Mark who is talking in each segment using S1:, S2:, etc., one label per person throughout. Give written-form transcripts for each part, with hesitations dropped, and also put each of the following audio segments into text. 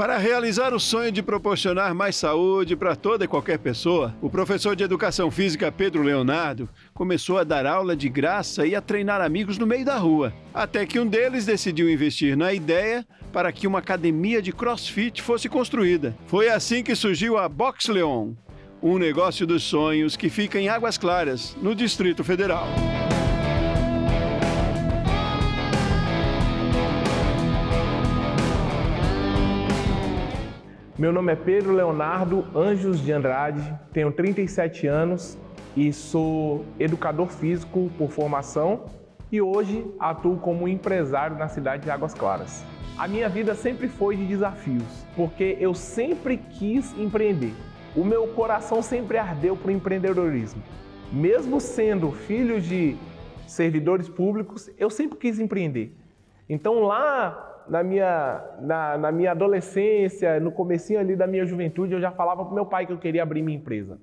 S1: Para realizar o sonho de proporcionar mais saúde para toda e qualquer pessoa, o professor de Educação Física Pedro Leonardo começou a dar aula de graça e a treinar amigos no meio da rua, até que um deles decidiu investir na ideia para que uma academia de CrossFit fosse construída. Foi assim que surgiu a Box Leon, um negócio dos sonhos que fica em Águas Claras, no Distrito Federal.
S2: Meu nome é Pedro Leonardo Anjos de Andrade, tenho 37 anos e sou educador físico por formação e hoje atuo como empresário na cidade de Águas Claras. A minha vida sempre foi de desafios, porque eu sempre quis empreender. O meu coração sempre ardeu para o empreendedorismo. Mesmo sendo filho de servidores públicos, eu sempre quis empreender. Então lá na minha adolescência, no comecinho ali da minha juventude, eu já falava para meu pai que eu queria abrir minha empresa.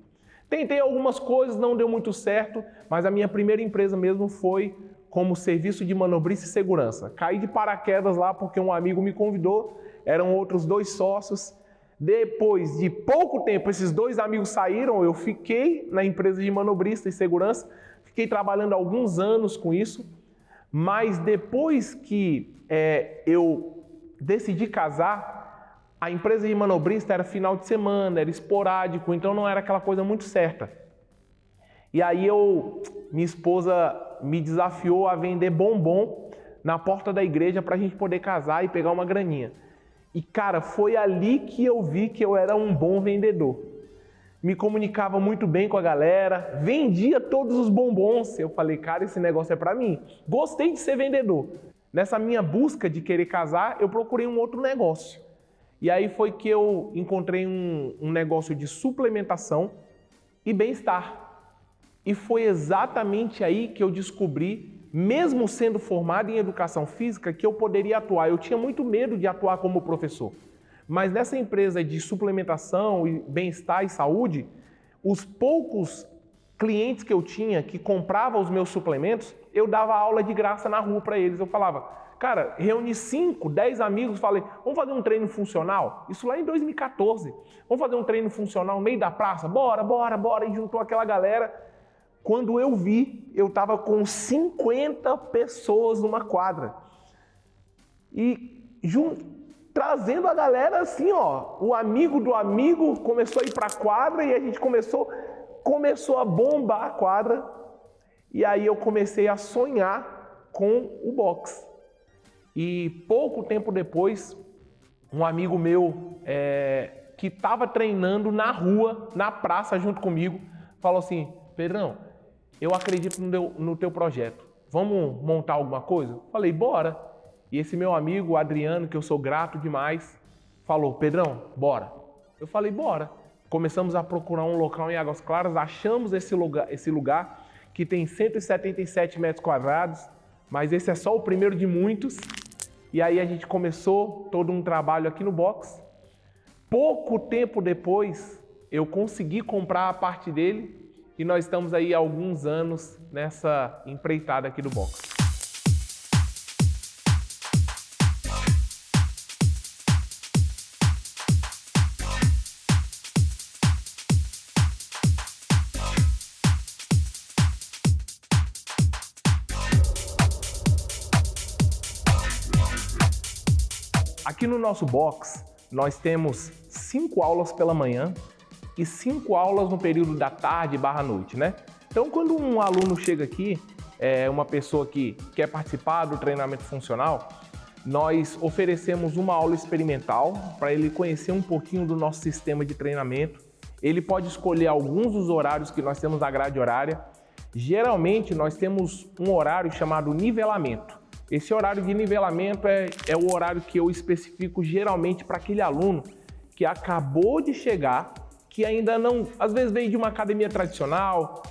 S2: Tentei algumas coisas, não deu muito certo, mas a minha primeira empresa mesmo foi como serviço de manobrista e segurança. Caí de paraquedas lá porque um amigo me convidou, eram outros 2 sócios. Depois de pouco tempo, esses 2 amigos saíram, eu fiquei na empresa de manobrista e segurança, fiquei trabalhando alguns anos com isso, mas depois que eu decidi casar, a empresa de manobrista era final de semana, era esporádico, então não era aquela coisa muito certa. E aí minha esposa me desafiou a vender bombom na porta da igreja para a gente poder casar e pegar uma graninha. E cara, foi ali que eu vi que eu era um bom vendedor. Me comunicava muito bem com a galera, vendia todos os bombons. Eu falei, cara, esse negócio é para mim. Gostei de ser vendedor. Nessa minha busca de querer casar, eu procurei um outro negócio. E aí foi que eu encontrei um negócio de suplementação e bem-estar. E foi exatamente aí que eu descobri, mesmo sendo formado em educação física, que eu poderia atuar. Eu tinha muito medo de atuar como professor. Mas nessa empresa de suplementação e bem-estar e saúde, os poucos clientes que eu tinha que compravam os meus suplementos, eu dava aula de graça na rua para eles. Eu falava, cara, reuni 5, 10 amigos, falei, vamos fazer um treino funcional? Isso lá em 2014. Vamos fazer um treino funcional no meio da praça? Bora. E juntou aquela galera. Quando eu vi, eu estava com 50 pessoas numa quadra. E trazendo a galera assim, ó, o amigo do amigo começou a ir para a quadra e a gente começou a bombar a quadra. E aí eu comecei a sonhar com o boxe. E pouco tempo depois, um amigo meu que estava treinando na rua, na praça junto comigo, falou assim, Pedrão, eu acredito no teu projeto. Vamos montar alguma coisa? Falei, bora. E esse meu amigo, Adriano, que eu sou grato demais, falou, Pedrão, bora. Eu falei, bora. Começamos a procurar um local em Águas Claras, achamos esse lugar que tem 177 metros quadrados, mas esse é só o primeiro de muitos. E aí a gente começou todo um trabalho aqui no box. Pouco tempo depois, eu consegui comprar a parte dele e nós estamos aí há alguns anos nessa empreitada aqui do box. Aqui no nosso box, nós temos 5 aulas pela manhã e 5 aulas no período da tarde / noite, né? Então, quando um aluno chega aqui, uma pessoa que quer participar do treinamento funcional, nós oferecemos uma aula experimental para ele conhecer um pouquinho do nosso sistema de treinamento. Ele pode escolher alguns dos horários que nós temos na grade horária. Geralmente, nós temos um horário chamado nivelamento. Esse horário de nivelamento é o horário que eu especifico geralmente para aquele aluno que acabou de chegar, que ainda não, às vezes veio de uma academia tradicional,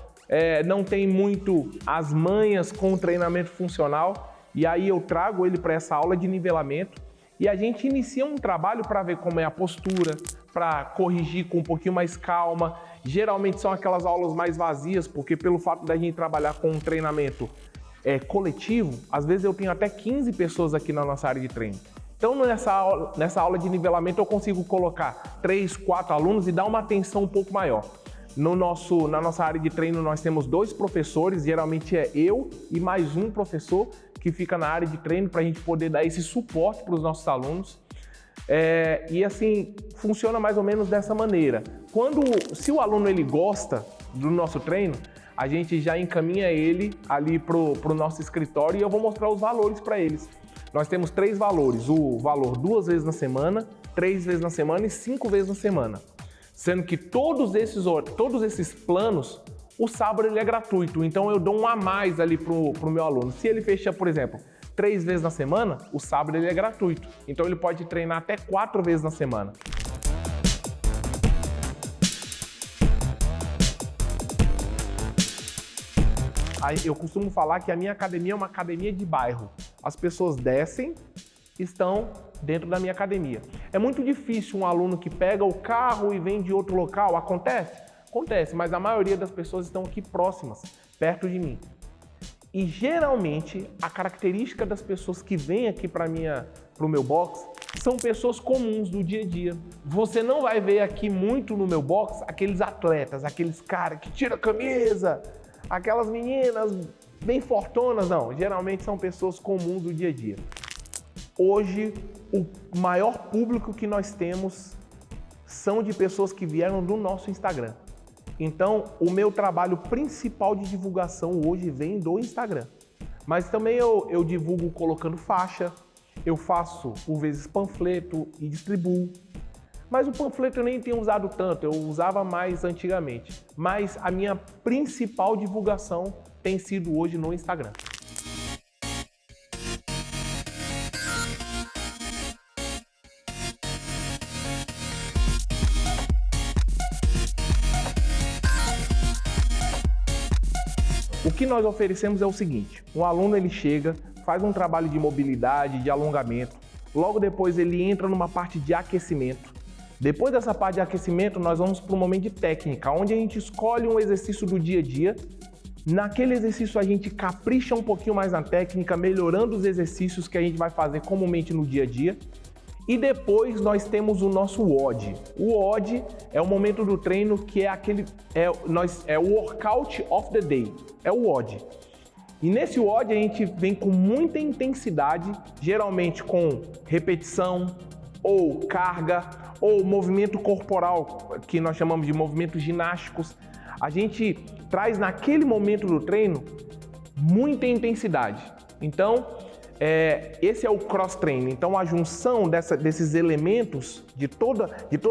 S2: não tem muito as manhas com o treinamento funcional, e aí eu trago ele para essa aula de nivelamento e a gente inicia um trabalho para ver como é a postura, para corrigir com um pouquinho mais calma. Geralmente são aquelas aulas mais vazias, porque pelo fato da gente trabalhar com um treinamento coletivo, às vezes eu tenho até 15 pessoas aqui na nossa área de treino. Então, nessa aula de nivelamento, eu consigo colocar 3, 4 alunos e dar uma atenção um pouco maior. Na nossa área de treino, nós temos 2 professores, geralmente é eu e mais um professor que fica na área de treino para a gente poder dar esse suporte para os nossos alunos. E assim, funciona mais ou menos dessa maneira. Se o aluno ele gosta do nosso treino, a gente já encaminha ele ali para o nosso escritório e eu vou mostrar os valores para eles. Nós temos 3 valores, o valor 2 vezes na semana, 3 vezes na semana e 5 vezes na semana. Sendo que todos esses planos, o sábado ele é gratuito, então eu dou um a mais ali pro meu aluno. Se ele fecha, por exemplo, 3 vezes na semana, o sábado ele é gratuito. Então ele pode treinar até 4 vezes na semana. Eu costumo falar que a minha academia é uma academia de bairro. As pessoas descem, estão dentro da minha academia. É muito difícil um aluno que pega o carro e vem de outro local. Acontece? Acontece, mas a maioria das pessoas estão aqui próximas, perto de mim. E geralmente a característica das pessoas que vêm aqui para o meu box são pessoas comuns do dia a dia. Você não vai ver aqui muito no meu box aqueles atletas, aqueles caras que tiram a camisa, aquelas meninas bem fortonas, não. Geralmente são pessoas comuns do dia a dia. Hoje, o maior público que nós temos são de pessoas que vieram do nosso Instagram. Então, o meu trabalho principal de divulgação hoje vem do Instagram. Mas também eu divulgo colocando faixa, eu faço por vezes panfleto e distribuo. Mas o panfleto eu nem tenho usado tanto, eu usava mais antigamente. Mas a minha principal divulgação tem sido hoje no Instagram. O que nós oferecemos é o seguinte: um aluno ele chega, faz um trabalho de mobilidade, de alongamento, logo depois ele entra numa parte de aquecimento. Depois dessa parte de aquecimento, nós vamos para um momento de técnica, onde a gente escolhe um exercício do dia a dia. Naquele exercício a gente capricha um pouquinho mais na técnica, melhorando os exercícios que a gente vai fazer comumente no dia a dia. E depois nós temos o nosso WOD. O WOD é o momento do treino que é o Workout of the Day, é o WOD. E nesse WOD a gente vem com muita intensidade, geralmente com repetição ou carga ou movimento corporal, que nós chamamos de movimentos ginásticos. A gente traz naquele momento do treino muita intensidade. Então, esse é o cross-training. Então, a junção desses elementos, de toda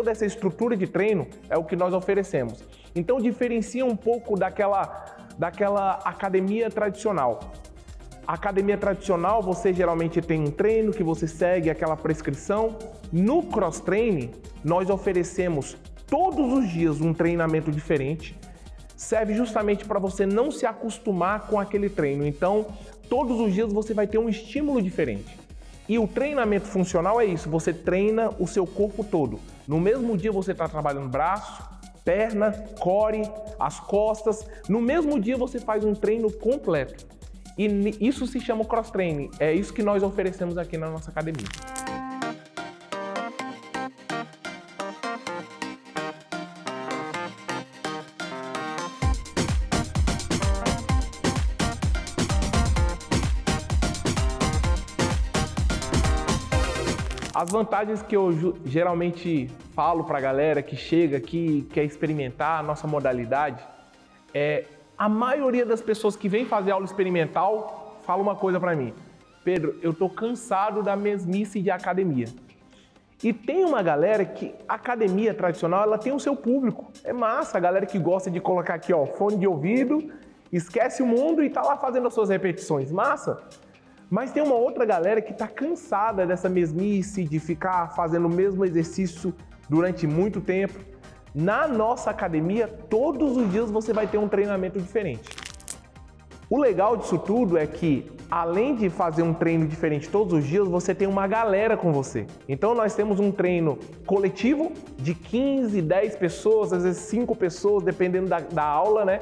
S2: essa estrutura de treino, é o que nós oferecemos. Então, diferencia um pouco daquela academia tradicional. A academia tradicional, você geralmente tem um treino que você segue aquela prescrição. No cross-training, nós oferecemos todos os dias um treinamento diferente. Serve justamente para você não se acostumar com aquele treino. Então, todos os dias você vai ter um estímulo diferente. E o treinamento funcional é isso, você treina o seu corpo todo. No mesmo dia você está trabalhando braço, perna, core, as costas. No mesmo dia você faz um treino completo. E isso se chama cross-training. É isso que nós oferecemos aqui na nossa academia. As vantagens que eu geralmente falo para a galera que chega aqui, quer experimentar a nossa modalidade, a maioria das pessoas que vem fazer aula experimental fala uma coisa para mim: Pedro, eu tô cansado da mesmice de academia. E tem uma galera que a academia tradicional, ela tem o seu público. É massa, a galera que gosta de colocar aqui, ó, fone de ouvido, esquece o mundo e tá lá fazendo as suas repetições. Massa! Mas tem uma outra galera que está cansada dessa mesmice, de ficar fazendo o mesmo exercício durante muito tempo. Na nossa academia, todos os dias você vai ter um treinamento diferente. O legal disso tudo é que, além de fazer um treino diferente todos os dias, você tem uma galera com você. Então nós temos um treino coletivo de 15, 10 pessoas, às vezes 5 pessoas, dependendo da aula, né?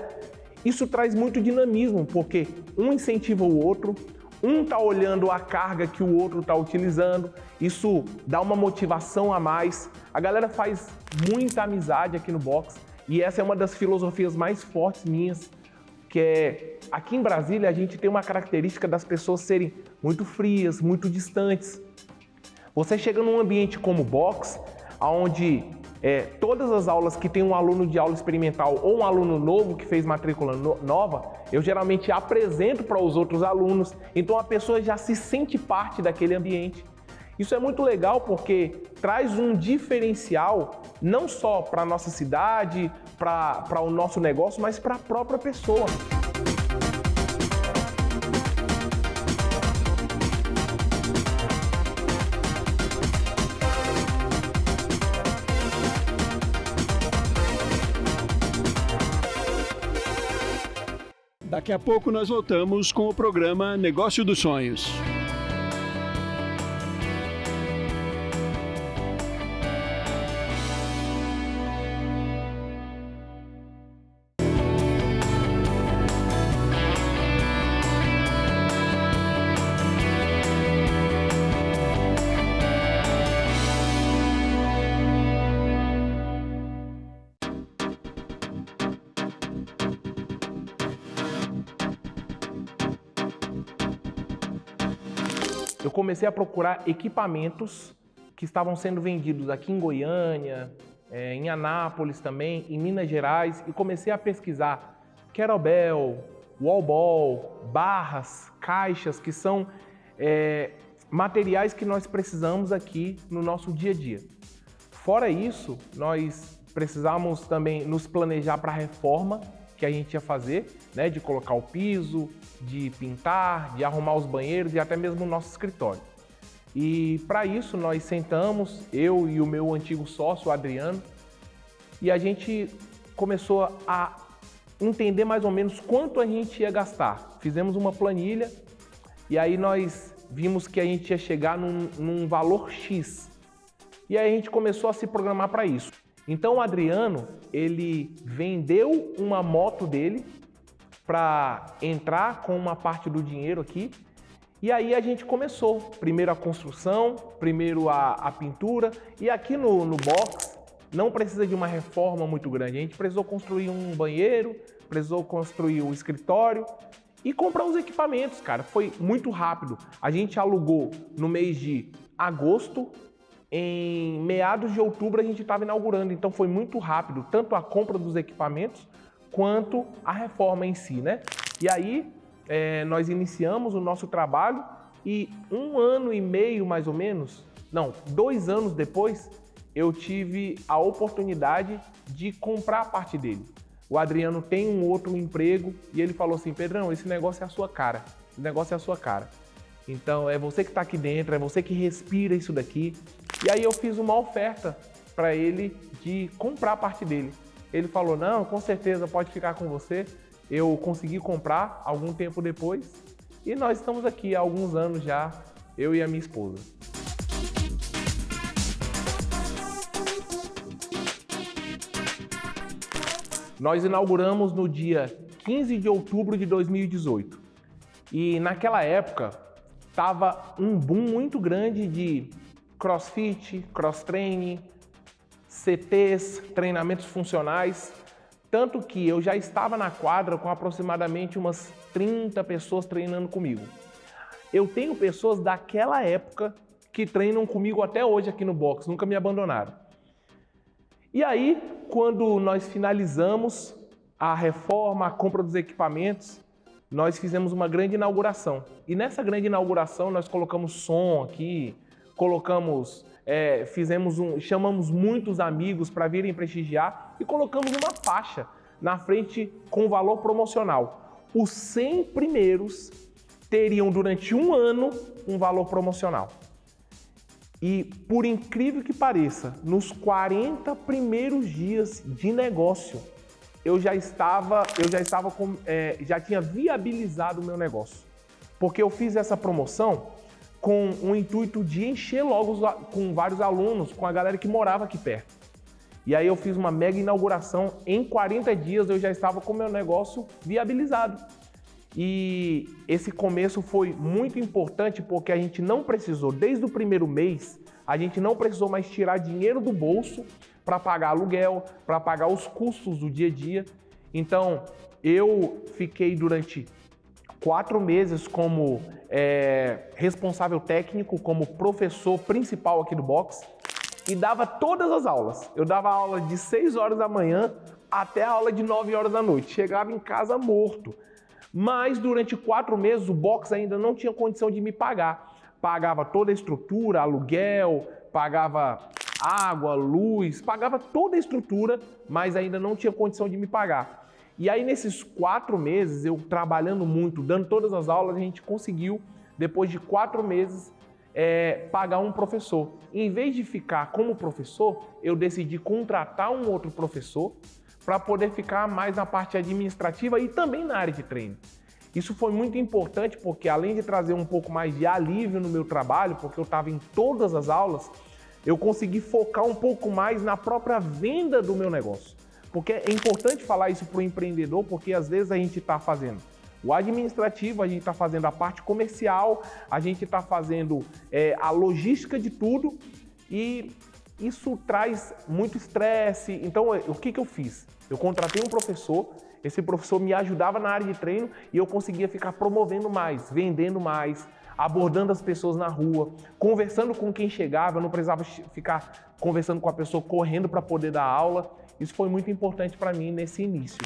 S2: Isso traz muito dinamismo, porque um incentiva o outro, um está olhando a carga que o outro está utilizando, isso dá uma motivação a mais. A galera faz muita amizade aqui no box e essa é uma das filosofias mais fortes minhas, que é, aqui em Brasília a gente tem uma característica das pessoas serem muito frias, muito distantes. Você chega num ambiente como o box, onde todas as aulas que tem um aluno de aula experimental ou um aluno novo que fez matrícula nova, eu geralmente apresento para os outros alunos, então a pessoa já se sente parte daquele ambiente. Isso é muito legal porque traz um diferencial não só para a nossa cidade, para o nosso negócio, mas para a própria pessoa.
S1: Daqui a pouco nós voltamos com o programa Negócio dos Sonhos.
S2: Eu comecei a procurar equipamentos que estavam sendo vendidos aqui em Goiânia, em Anápolis também, em Minas Gerais, e comecei a pesquisar kettlebell, wall ball, barras, caixas, que são materiais que nós precisamos aqui no nosso dia a dia. Fora isso, nós precisamos também nos planejar para a reforma que a gente ia fazer, né, de colocar o piso, de pintar, de arrumar os banheiros e até mesmo o nosso escritório. E para isso nós sentamos, eu e o meu antigo sócio, o Adriano, e a gente começou a entender mais ou menos quanto a gente ia gastar. Fizemos uma planilha e aí nós vimos que a gente ia chegar num valor X. E aí a gente começou a se programar para isso. Então o Adriano, ele vendeu uma moto dele para entrar com uma parte do dinheiro aqui. E aí a gente começou, primeiro a construção, primeiro a pintura. E aqui no box não precisa de uma reforma muito grande. A gente precisou construir um banheiro, precisou construir o escritório e comprar os equipamentos, cara. Foi muito rápido. A gente alugou no mês de agosto. Em meados de outubro a gente estava inaugurando, então foi muito rápido, tanto a compra dos equipamentos quanto a reforma em si, né? E aí nós iniciamos o nosso trabalho e 1 ano e meio mais ou menos, não, 2 anos depois, eu tive a oportunidade de comprar a parte dele. O Adriano tem um outro emprego e ele falou assim: Pedrão, esse negócio é a sua cara, esse negócio é a sua cara. Então é você que está aqui dentro, é você que respira isso daqui. E aí eu fiz uma oferta para ele de comprar a parte dele. Ele falou: não, com certeza, pode ficar com você. Eu consegui comprar algum tempo depois e nós estamos aqui há alguns anos já, eu e a minha esposa. Nós inauguramos no dia 15 de outubro de 2018 e naquela época estava um boom muito grande de crossfit, cross-training, CTs, treinamentos funcionais, tanto que eu já estava na quadra com aproximadamente umas 30 pessoas treinando comigo. Eu tenho pessoas daquela época que treinam comigo até hoje aqui no box, nunca me abandonaram. E aí, quando nós finalizamos a reforma, a compra dos equipamentos, nós fizemos uma grande inauguração. E nessa grande inauguração nós colocamos som aqui, chamamos muitos amigos para virem prestigiar e colocamos uma faixa na frente com valor promocional. Os 100 primeiros teriam durante 1 ano um valor promocional. E por incrível que pareça, nos 40 primeiros dias de negócio, já tinha viabilizado o meu negócio. Porque eu fiz essa promoção com o intuito de encher logo com vários alunos, com a galera que morava aqui perto. E aí eu fiz uma mega inauguração, em 40 dias eu já estava com o meu negócio viabilizado. E esse começo foi muito importante porque a gente não precisou, desde o primeiro mês, a gente não precisou mais tirar dinheiro do bolso para pagar aluguel, para pagar os custos do dia a dia. Então, eu fiquei durante 4 meses como responsável técnico, como professor principal aqui do boxe e dava todas as aulas. Eu dava aula de 6 horas da manhã até a aula de 9 horas da noite. Chegava em casa morto. Mas durante 4 meses o boxe ainda não tinha condição de me pagar. Pagava toda a estrutura, aluguel, pagava água, luz, pagava toda a estrutura, mas ainda não tinha condição de me pagar. E aí nesses 4 meses, eu trabalhando muito, dando todas as aulas, a gente conseguiu, depois de 4 meses, pagar um professor. E em vez de ficar como professor, eu decidi contratar um outro professor para poder ficar mais na parte administrativa e também na área de treino. Isso foi muito importante porque além de trazer um pouco mais de alívio no meu trabalho, porque eu estava em todas as aulas, eu consegui focar um pouco mais na própria venda do meu negócio. Porque é importante falar isso para o empreendedor, porque às vezes a gente está fazendo o administrativo, a gente está fazendo a parte comercial, a gente está fazendo a logística de tudo e isso traz muito estresse. Então, o que eu fiz? Eu contratei um professor, esse professor me ajudava na área de treino e eu conseguia ficar promovendo mais, vendendo mais, abordando as pessoas na rua, conversando com quem chegava, eu não precisava ficar conversando com a pessoa correndo para poder dar aula. Isso foi muito importante para mim nesse início.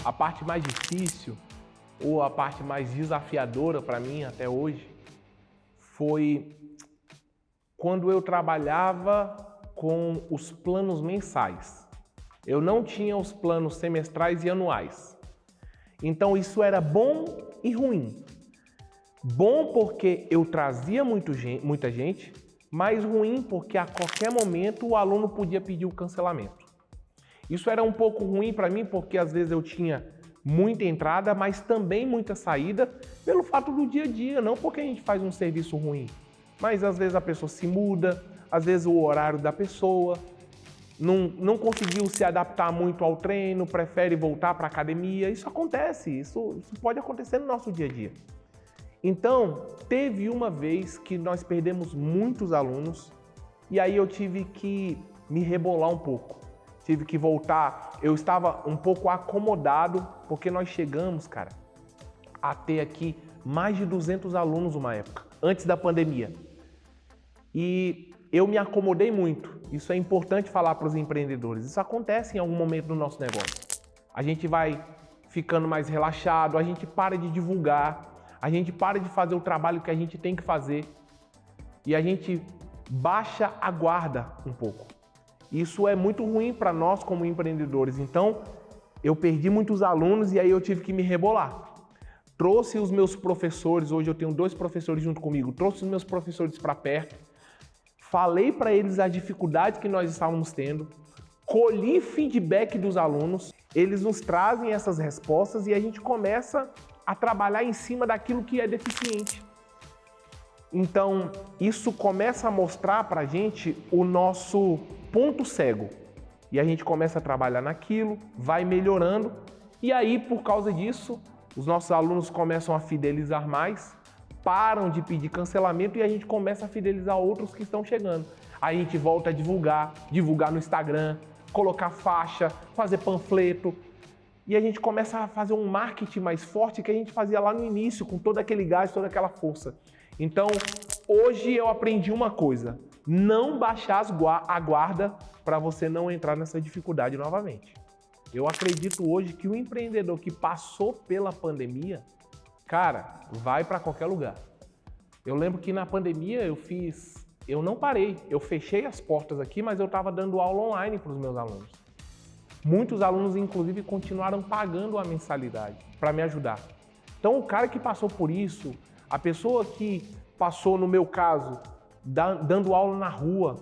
S2: A parte mais difícil ou a parte mais desafiadora para mim até hoje foi quando eu trabalhava com os planos mensais. Eu não tinha os planos semestrais e anuais. Então isso era bom e ruim. Bom porque eu trazia muita gente, mas ruim porque a qualquer momento o aluno podia pedir o cancelamento. Isso era um pouco ruim para mim porque às vezes eu tinha muita entrada, mas também muita saída pelo fato do dia a dia, não porque a gente faz um serviço ruim, mas às vezes a pessoa se muda, às vezes o horário da pessoa não conseguiu se adaptar muito ao treino, prefere voltar para a academia. Isso acontece, isso pode acontecer no nosso dia a dia. Então, teve uma vez que nós perdemos muitos alunos e aí eu tive que me rebolar um pouco. Tive que voltar, eu estava um pouco acomodado, porque nós chegamos, cara, a ter aqui mais de 200 alunos uma época, antes da pandemia. E eu me acomodei muito, isso é importante falar para os empreendedores, isso acontece em algum momento no nosso negócio. A gente vai ficando mais relaxado, a gente para de divulgar, a gente para de fazer o trabalho que a gente tem que fazer e a gente baixa a guarda um pouco. Isso é muito ruim para nós como empreendedores. Então, eu perdi muitos alunos e aí eu tive que me rebolar. Trouxe os meus professores, hoje eu tenho 2 professores junto comigo, trouxe os meus professores para perto, falei para eles a dificuldade que nós estávamos tendo, colhi feedback dos alunos, eles nos trazem essas respostas e a gente começa a trabalhar em cima daquilo que é deficiente. Então, isso começa a mostrar para a gente o nosso ponto cego. E a gente começa a trabalhar naquilo, vai melhorando. E aí, por causa disso, os nossos alunos começam a fidelizar mais, param de pedir cancelamento e a gente começa a fidelizar outros que estão chegando. Aí a gente volta a divulgar no Instagram, colocar faixa, fazer panfleto. E a gente começa a fazer um marketing mais forte que a gente fazia lá no início, com todo aquele gás, toda aquela força. Então, hoje eu aprendi uma coisa, não baixar a guarda para você não entrar nessa dificuldade novamente. Eu acredito hoje que o empreendedor que passou pela pandemia, cara, vai para qualquer lugar. Eu lembro que na pandemia eu não parei, eu fechei as portas aqui, mas eu estava dando aula online para os meus alunos. Muitos alunos, inclusive, continuaram pagando a mensalidade para me ajudar. Então, o cara que passou por isso, a pessoa que passou, no meu caso, dando aula na rua,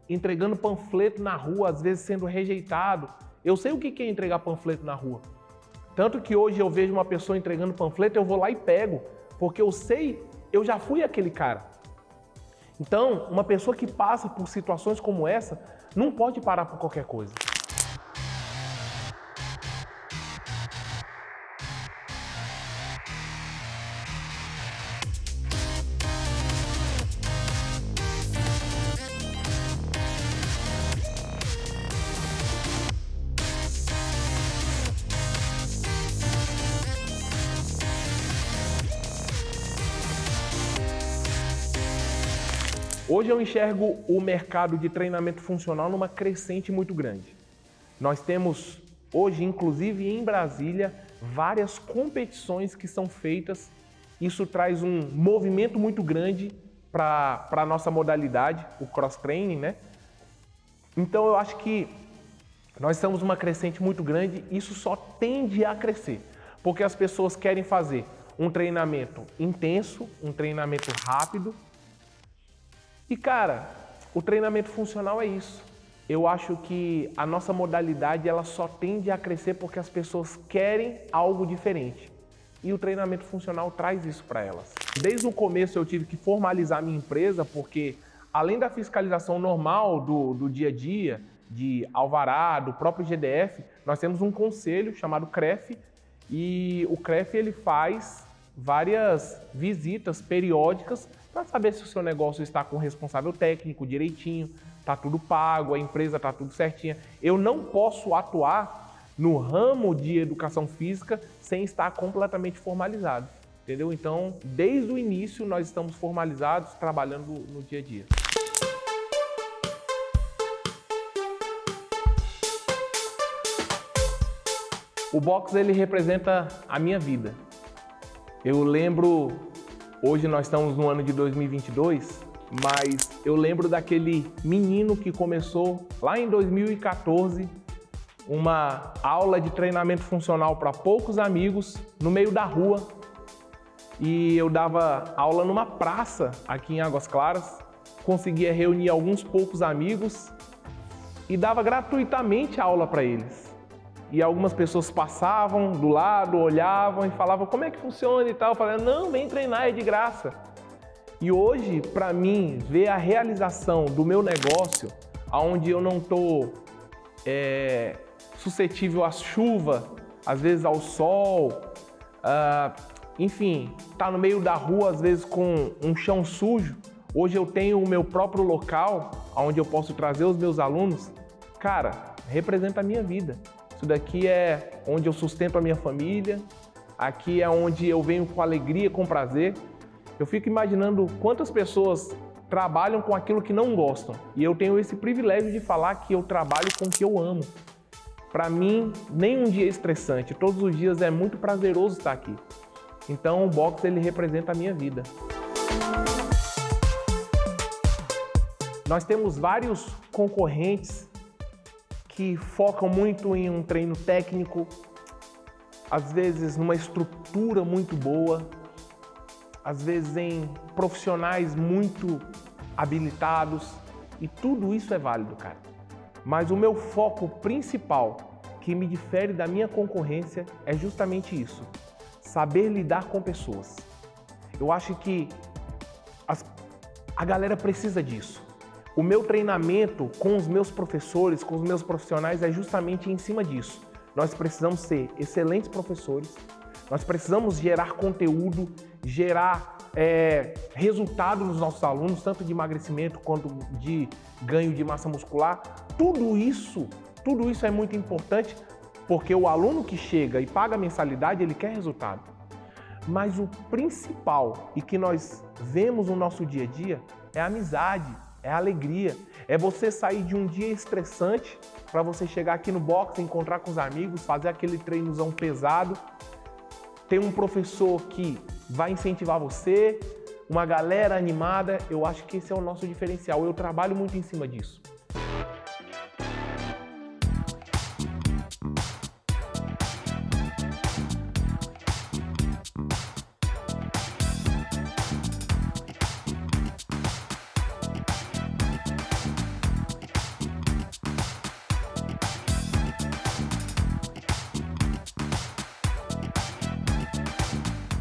S2: entregando panfleto na rua, às vezes sendo rejeitado. Eu sei o que é entregar panfleto na rua. Tanto que hoje eu vejo uma pessoa entregando panfleto, eu vou lá e pego, porque eu sei, eu já fui aquele cara. Então, uma pessoa que passa por situações como essa não pode parar por qualquer coisa. Hoje eu enxergo o mercado de treinamento funcional numa crescente muito grande. Nós temos hoje, inclusive em Brasília, várias competições que são feitas. Isso traz um movimento muito grande para a nossa modalidade, o cross-training, né? Então eu acho que nós estamos numa crescente muito grande, isso só tende a crescer, porque as pessoas querem fazer um treinamento intenso, um treinamento rápido. E cara, o treinamento funcional é isso. Eu acho que a nossa modalidade ela só tende a crescer porque as pessoas querem algo diferente. E o treinamento funcional traz isso para elas. Desde o começo eu tive que formalizar minha empresa porque além da fiscalização normal do dia a dia, de alvará, do próprio GDF, nós temos um conselho chamado CREF e o CREF ele faz várias visitas periódicas para saber se o seu negócio está com o responsável técnico direitinho, está tudo pago, a empresa está tudo certinha. Eu não posso atuar no ramo de educação física sem estar completamente formalizado, entendeu? Então, desde o início nós estamos formalizados, trabalhando no dia a dia. O boxe ele representa a minha vida. Eu lembro, hoje nós estamos no ano de 2022, mas eu lembro daquele menino que começou lá em 2014, uma aula de treinamento funcional para poucos amigos no meio da rua. E eu dava aula numa praça aqui em Águas Claras, conseguia reunir alguns poucos amigos e dava gratuitamente a aula para eles. E algumas pessoas passavam do lado, olhavam e falavam como é que funciona e tal. Eu falei, não, vem treinar, é de graça. E hoje, para mim, ver a realização do meu negócio, onde eu não estou suscetível à chuva, às vezes ao sol, enfim, tá no meio da rua, às vezes com um chão sujo. Hoje eu tenho o meu próprio local, onde eu posso trazer os meus alunos. Cara, representa a minha vida. Isso daqui é onde eu sustento a minha família, aqui é onde eu venho com alegria, com prazer. Eu fico imaginando quantas pessoas trabalham com aquilo que não gostam. E eu tenho esse privilégio de falar que eu trabalho com o que eu amo. Para mim, nem um dia é estressante, todos os dias é muito prazeroso estar aqui. Então o boxe ele representa a minha vida. Nós temos vários concorrentes que focam muito em um treino técnico, às vezes numa estrutura muito boa, às vezes em profissionais muito habilitados, e tudo isso é válido, cara. Mas o meu foco principal, que me difere da minha concorrência, é justamente isso: saber lidar com pessoas. Eu acho que a galera precisa disso. O meu treinamento com os meus professores, com os meus profissionais é justamente em cima disso. Nós precisamos ser excelentes professores, nós precisamos gerar conteúdo, gerar resultado nos nossos alunos, tanto de emagrecimento quanto de ganho de massa muscular. Tudo isso é muito importante, porque o aluno que chega e paga a mensalidade, ele quer resultado. Mas o principal e que nós vemos no nosso dia a dia é a amizade. É a alegria, é você sair de um dia estressante para você chegar aqui no boxe, encontrar com os amigos, fazer aquele treinozão pesado, ter um professor que vai incentivar você, uma galera animada. Eu acho que esse é o nosso diferencial, eu trabalho muito em cima disso.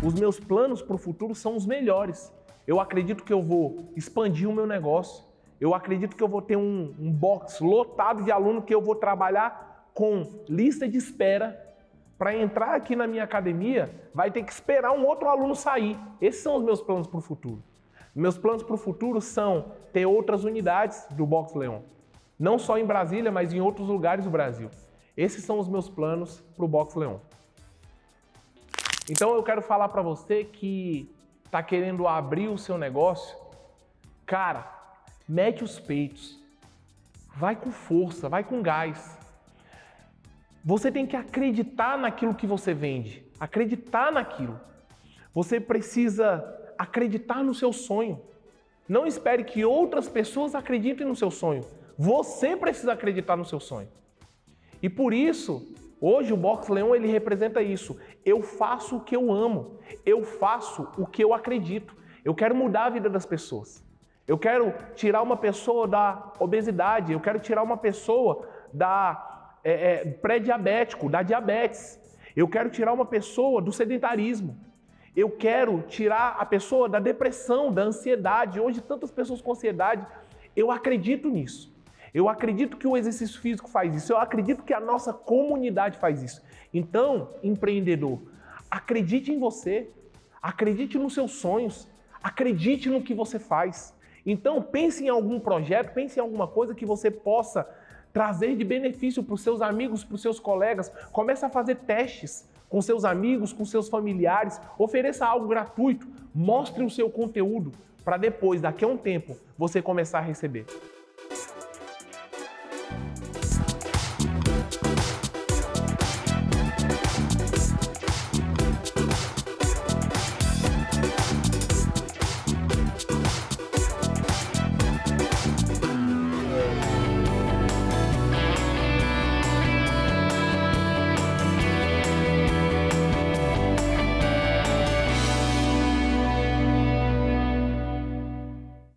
S2: Os meus planos para o futuro são os melhores. Eu acredito que eu vou expandir o meu negócio. Eu acredito que eu vou ter um box lotado de aluno que eu vou trabalhar com lista de espera. Para entrar aqui na minha academia, vai ter que esperar um outro aluno sair. Esses são os meus planos para o futuro. Meus planos para o futuro são ter outras unidades do Box Leon. Não só em Brasília, mas em outros lugares do Brasil. Esses são os meus planos para o Box Leon. Então eu quero falar para você que está querendo abrir o seu negócio. Cara, mete os peitos. Vai com força, vai com gás. Você tem que acreditar naquilo que você vende, acreditar naquilo. Você precisa acreditar no seu sonho. Não espere que outras pessoas acreditem no seu sonho. Você precisa acreditar no seu sonho. E por isso, hoje o Box Leon ele representa isso. Eu faço o que eu amo, eu faço o que eu acredito. Eu quero mudar a vida das pessoas. Eu quero tirar uma pessoa da obesidade, eu quero tirar uma pessoa da pré-diabético, da diabetes. Eu quero tirar uma pessoa do sedentarismo. Eu quero tirar a pessoa da depressão, da ansiedade. Hoje, tantas pessoas com ansiedade. Eu acredito nisso. Eu acredito que o exercício físico faz isso. Eu acredito que a nossa comunidade faz isso. Então, empreendedor, acredite em você. Acredite nos seus sonhos. Acredite no que você faz. Então, pense em algum projeto, pense em alguma coisa que você possa trazer de benefício para os seus amigos, para os seus colegas. Comece a fazer testes com seus amigos, com seus familiares. Ofereça algo gratuito. Mostre o seu conteúdo para depois, daqui a um tempo, você começar a receber.